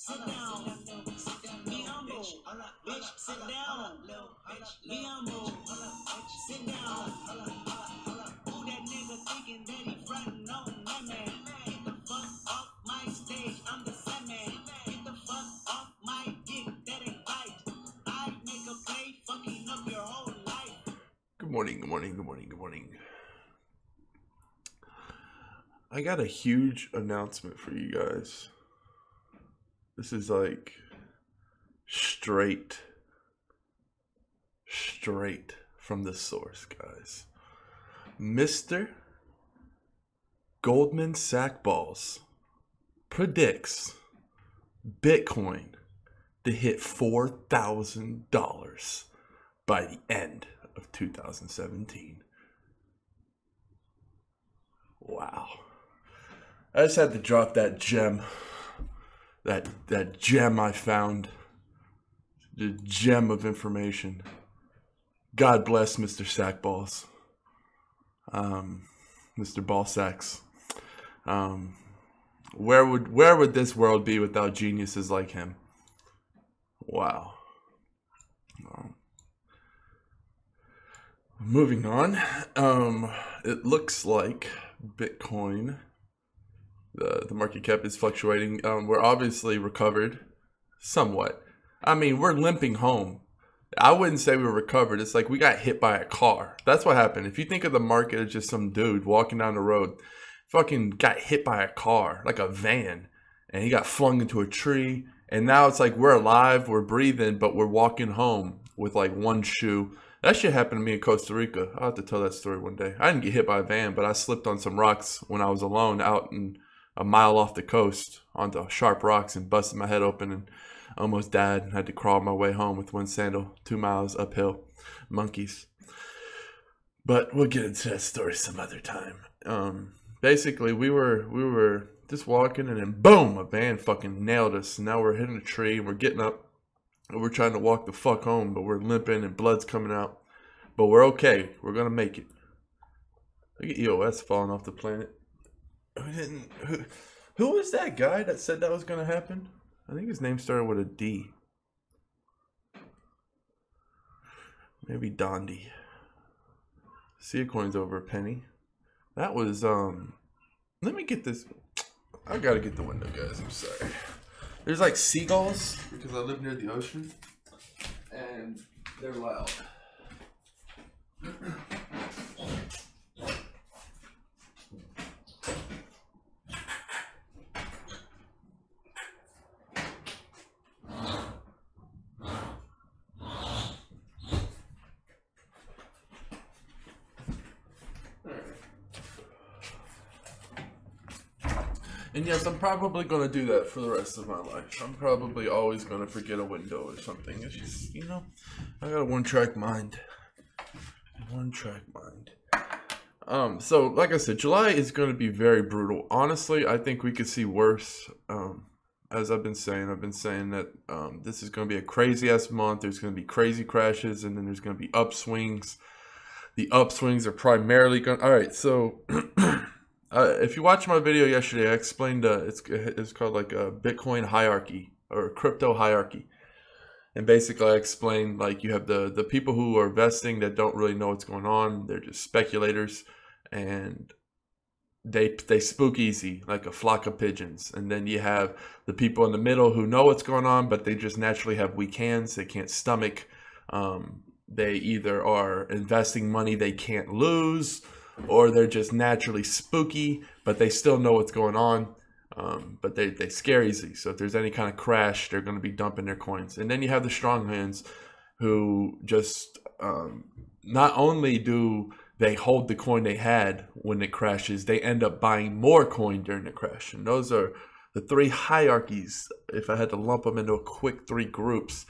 Sit down. Be humble. Bitch, sit down. Be humble. Sit down. Who that nigga thinking that he frontin' on that man? Get the fuck off my stage. I'm the same man. Get the fuck off my dick. That ain't right. I make a play fucking up your whole life. Good morning, good morning, good morning, good morning. I got a huge announcement for you guys. This is like straight from the source, guys. Mr. Goldman Sachs predicts Bitcoin to hit $4,000 by the end of 2017. Wow. I just had to drop that gem. That gem I found. The gem of information. God bless Mr. Sackballs. Mr. Ballsachs. Where would this world be without geniuses like him? Wow. Moving on. It looks like Bitcoin, the market cap is fluctuating. We're obviously recovered somewhat. I mean, we're limping home. I wouldn't say we were recovered. It's like we got hit by a car. That's what happened. If you think of the market as just some dude walking down the road, fucking got hit by a car, like a van, and he got flung into a tree. And now it's like we're alive, we're breathing, but we're walking home with like one shoe. That shit happened to me in Costa Rica. I'll have to tell that story one day. I didn't get hit by a van, but I slipped on some rocks when I was alone out in a mile off the coast onto sharp rocks and busted my head open and almost died and had to crawl my way home with one sandal, 2 miles uphill. Monkeys. But we'll get into that story some other time. Basically, we were just walking and then boom, a van fucking nailed us. And now we're hitting a tree and we're getting up. And we're trying to walk the fuck home, but we're limping and blood's coming out. But we're okay. We're going to make it. Look at EOS falling off the planet. Who was that guy that said that was going to happen? I think his name started with a D. Maybe Dondi. See a coin's over a penny. That was, let me get this. I got to get the window, guys. I'm sorry. There's like seagulls because I live near the ocean and they're loud. And yes, I'm probably going to do that for the rest of my life. I'm probably always going to forget a window or something. It's just, you know, I got a one-track mind. One-track mind. So, like I said, July is going to be very brutal. Honestly, I think we could see worse. As I've been saying that this is going to be a crazy-ass month. There's going to be crazy crashes, and then there's going to be upswings. The upswings are primarily going to... All right, so... if you watched my video yesterday, I explained it's called like a Bitcoin hierarchy or crypto hierarchy. And basically I explained like you have the people who are investing that don't really know what's going on. They're just speculators and they spook easy like a flock of pigeons. And then you have the people in the middle who know what's going on, but they just naturally have weak hands. They can't stomach. They either are investing money they can't lose, or they're just naturally spooky, but they still know what's going on. But they scare easy. So if there's any kind of crash, they're going to be dumping their coins. And then you have the strong hands who just not only do they hold the coin they had when it crashes, they end up buying more coin during the crash. And those are the three hierarchies, if I had to lump them into a quick 3 groups.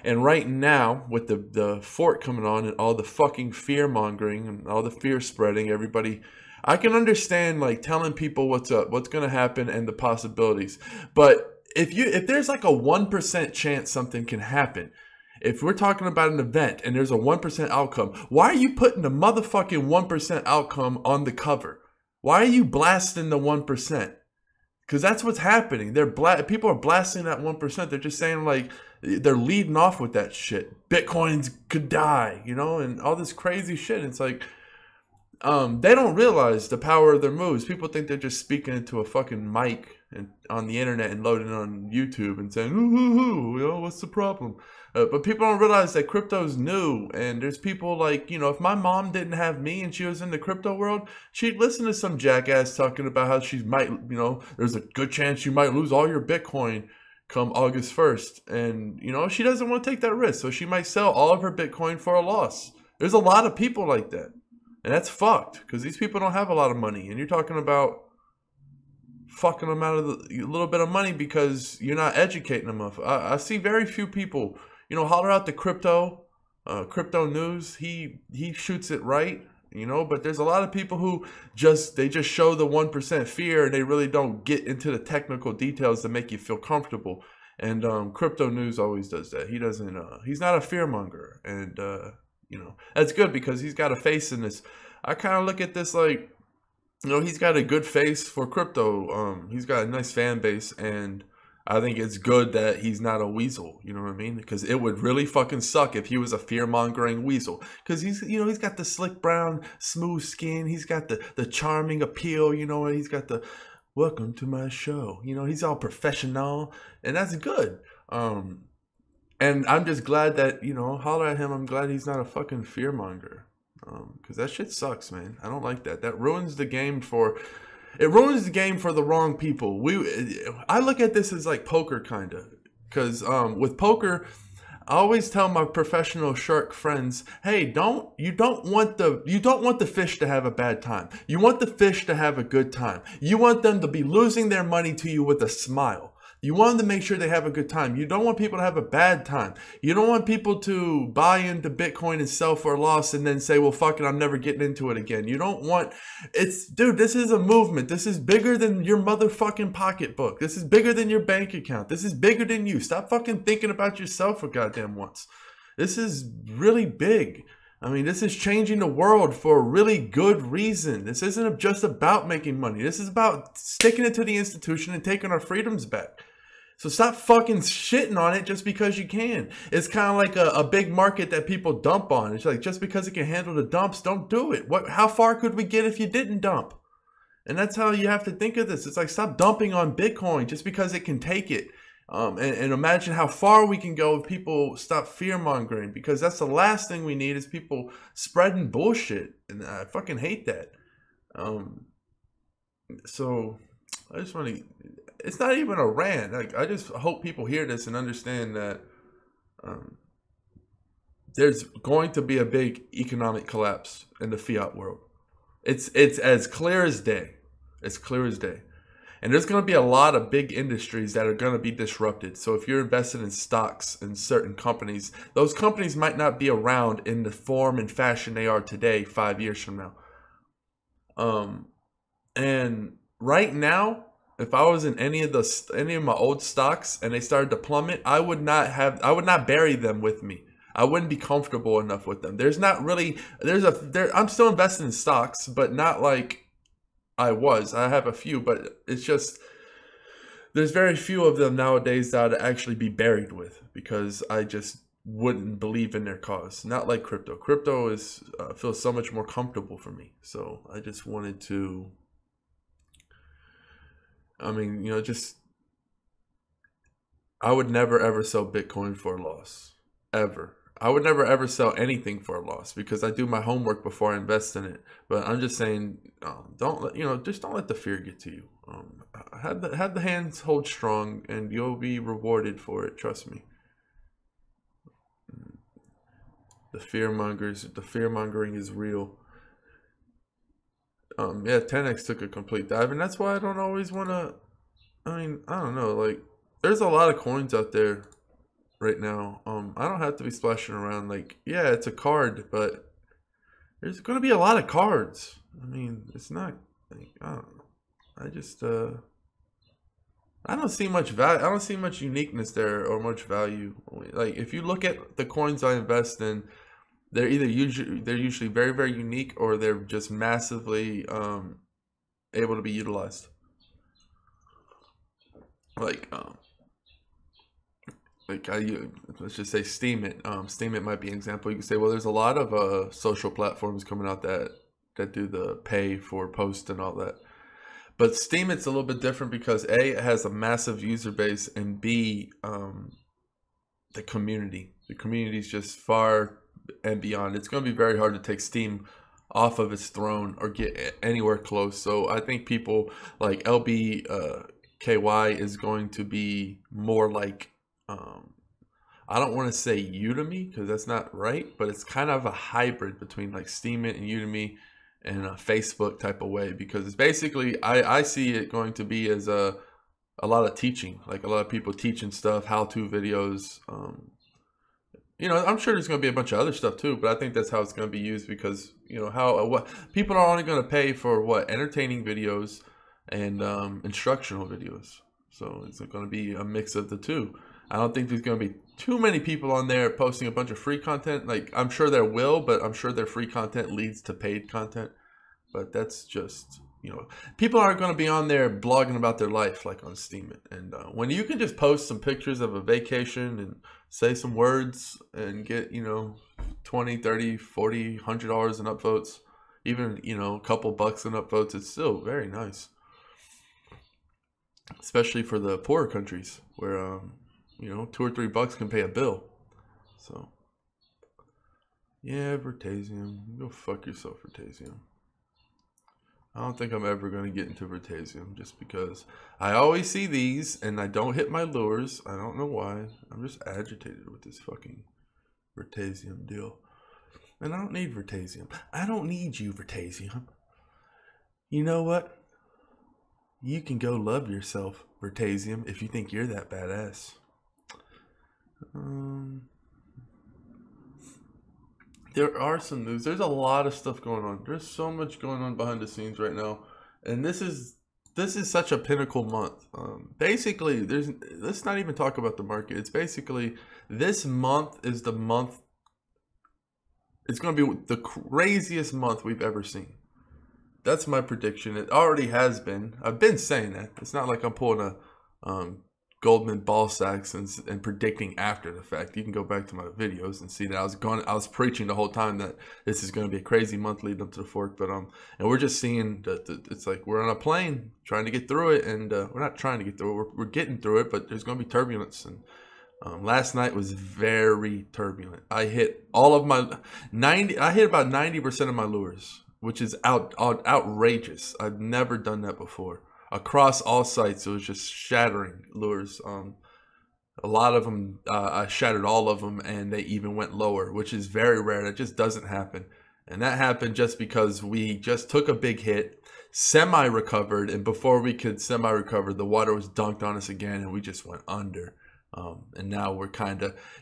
And right now, with the fort coming on and all the fucking fear-mongering and all the fear spreading, everybody, I can understand like telling people what's up, what's going to happen, and the possibilities. But if there's like a 1% chance something can happen, if we're talking about an event and there's a 1% outcome, why are you putting the motherfucking 1% outcome on the cover? Why are you blasting the 1%? Because that's what's happening. People are blasting that 1%. They're just saying, like, they're leading off with that shit. Bitcoins could die, you know, and all this crazy shit. It's like, they don't realize the power of their moves. People think they're just speaking into a fucking mic and on the internet and loading it on YouTube and saying, ooh, ooh, ooh, you know, what's the problem? But people don't realize that crypto's new, and there's people like, you know, if my mom didn't have me and she was in the crypto world, she'd listen to some jackass talking about how she might, you know, there's a good chance you might lose all your Bitcoin come August 1st. And, you know, she doesn't want to take that risk, so she might sell all of her Bitcoin for a loss. There's a lot of people like that. And that's fucked, because these people don't have a lot of money. And you're talking about fucking them out of a little bit of money because you're not educating them enough. I see very few people, you know, holler out the crypto news. He shoots it right, you know, but there's a lot of people who just show the 1% fear, and they really don't get into the technical details to make you feel comfortable. And crypto news always does that. He doesn't, he's not a fearmonger. And, you know, that's good because he's got a face in this. I kind of look at this like, you know, he's got a good face for crypto. He's got a nice fan base, and I think it's good that he's not a weasel. You know what I mean? Because it would really fucking suck if he was a fear-mongering weasel. Because he's, you know, he's got the slick brown, smooth skin. He's got the charming appeal. You know, he's got the welcome to my show. You know, he's all professional, and that's good. And I'm just glad that, you know, holler at him. I'm glad he's not a fucking fearmonger. Because that shit sucks, man. I don't like that. That ruins the game for... It ruins the game for the wrong people. I look at this as like poker, kind of. Because with poker, I always tell my professional shark friends, hey, you don't want the fish to have a bad time. You want the fish to have a good time. You want them to be losing their money to you with a smile. You want them to make sure they have a good time. You don't want people to have a bad time. You don't want people to buy into Bitcoin and sell for a loss and then say, well, fuck it, I'm never getting into it again. You don't want... Dude, this is a movement. This is bigger than your motherfucking pocketbook. This is bigger than your bank account. This is bigger than you. Stop fucking thinking about yourself for goddamn once. This is really big. I mean, this is changing the world for a really good reason. This isn't just about making money. This is about sticking it to the institution and taking our freedoms back. So stop fucking shitting on it just because you can. It's kind of like a big market that people dump on. It's like, just because it can handle the dumps, don't do it. How far could we get if you didn't dump? And that's how you have to think of this. It's like, stop dumping on Bitcoin just because it can take it. And imagine how far we can go if people stop fear-mongering, because that's the last thing we need is people spreading bullshit. And I fucking hate that. So I just want to... It's not even a rant. Like, I just hope people hear this and understand that there's going to be a big economic collapse in the fiat world. It's as clear as day. It's clear as day. And there's going to be a lot of big industries that are going to be disrupted. So if you're invested in stocks in certain companies, those companies might not be around in the form and fashion they are today 5 years from now. And right now, if I was in any of my old stocks and they started to plummet, I would not bury them with me. I wouldn't be comfortable enough with them. I'm still invested in stocks, but not like I was. I have a few, but it's just, there's very few of them nowadays that I'd actually be buried with, because I just wouldn't believe in their cause. Not like crypto. Crypto feels so much more comfortable for me. So I just wanted to... I mean, you know, I would never ever sell Bitcoin for a loss. Ever. I would never ever sell anything for a loss, because I do my homework before I invest in it. But I'm just saying, don't let the fear get to you. Have the hands hold strong, and you'll be rewarded for it. Trust me. The fearmongering is real. Yeah, 10x took a complete dive, and that's why I don't always want to... I mean, I don't know, like, there's a lot of coins out there right now. I don't have to be splashing around, like, yeah, it's a card, but there's going to be a lot of cards. I mean, it's not, like, I don't know. I just, I don't see much value. I don't see much uniqueness there or much value. Like, if you look at the coins I invest in, they're usually very, very unique, or they're just massively able to be utilized. like let's just say Steam It. Steam It might be an example. You can say, well, there's a lot of social platforms coming out that do the pay for post and all that. But Steam It's a little bit different because A, it has a massive user base, and B, the community. The community is just far and beyond. It's going to be very hard to take Steam off of its throne or get anywhere close. So I think people like LBKY is going to be more like, I don't want to say Udemy because that's not right, but it's kind of a hybrid between like Steam It and Udemy in a Facebook type of way, because it's basically, I see it going to be as a lot of teaching, like a lot of people teaching stuff, how-to videos. You know, I'm sure there's going to be a bunch of other stuff too, but I think that's how it's going to be used, because, you know, what people are only going to pay for what entertaining videos and instructional videos. So it's going to be a mix of the two. I don't think there's going to be too many people on there posting a bunch of free content. Like, I'm sure there will, but I'm sure their free content leads to paid content. But that's just, you know, people aren't going to be on there blogging about their life like on Steam It. And when you can just post some pictures of a vacation and say some words and get, you know, 20, 30, 40, $100 in upvotes, even, you know, a couple bucks in upvotes, it's still very nice. Especially for the poorer countries where, you know, $2 or $3 can pay a bill. So, yeah, Vertasium. Go fuck yourself, Vertasium. I don't think I'm ever going to get into Vertasium just because I always see these and I don't hit my lures. I don't know why. I'm just agitated with this fucking Vertasium deal. And I don't need Vertasium. I don't need you, Vertasium. You know what? You can go love yourself, Vertasium, if you think you're that badass. There are some news. There's a lot of stuff going on. There's so much going on behind the scenes right now, and this is such a pinnacle month. Basically, let's not even talk about the market. It's basically, this month is the month. It's going to be the craziest month we've ever seen. That's my prediction. It already has been. I've been saying that. It's not like I'm pulling a Goldman Ballsachs and predicting after the fact. You can go back to my videos and see that I was preaching the whole time that this is going to be a crazy month leading up to the fork. But and we're just seeing that it's like we're on a plane trying to get through it, and we're not trying to get through it. We're getting through it, but there's going to be turbulence. And last night was very turbulent. I hit all of my I hit about 90% of my lures, which is outrageous. I've never done that before. Across all sites, it was just shattering lures. A lot of them, I shattered all of them, and they even went lower, which is very rare. That just doesn't happen. And that happened just because we just took a big hit, semi-recovered, and before we could semi-recover, the water was dunked on us again, and we just went under. And now we're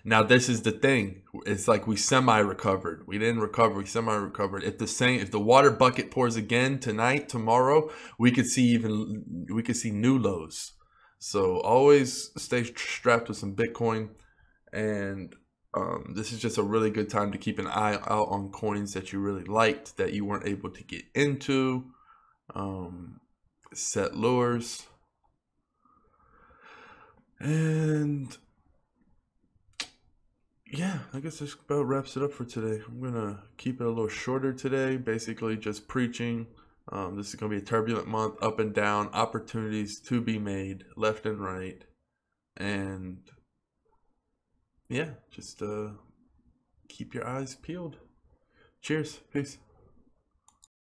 now this is the thing. It's like we semi-recovered. We didn't recover, we semi-recovered. If the water bucket pours again tonight, tomorrow, we could see new lows. So always stay strapped with some Bitcoin. And this is just a really good time to keep an eye out on coins that you really liked that you weren't able to get into. Set lures. And yeah, I guess this about wraps it up for today. I'm going to keep it a little shorter today, basically just preaching. This is going to be a turbulent month, up and down, opportunities to be made left and right. And yeah, just keep your eyes peeled. Cheers. Peace.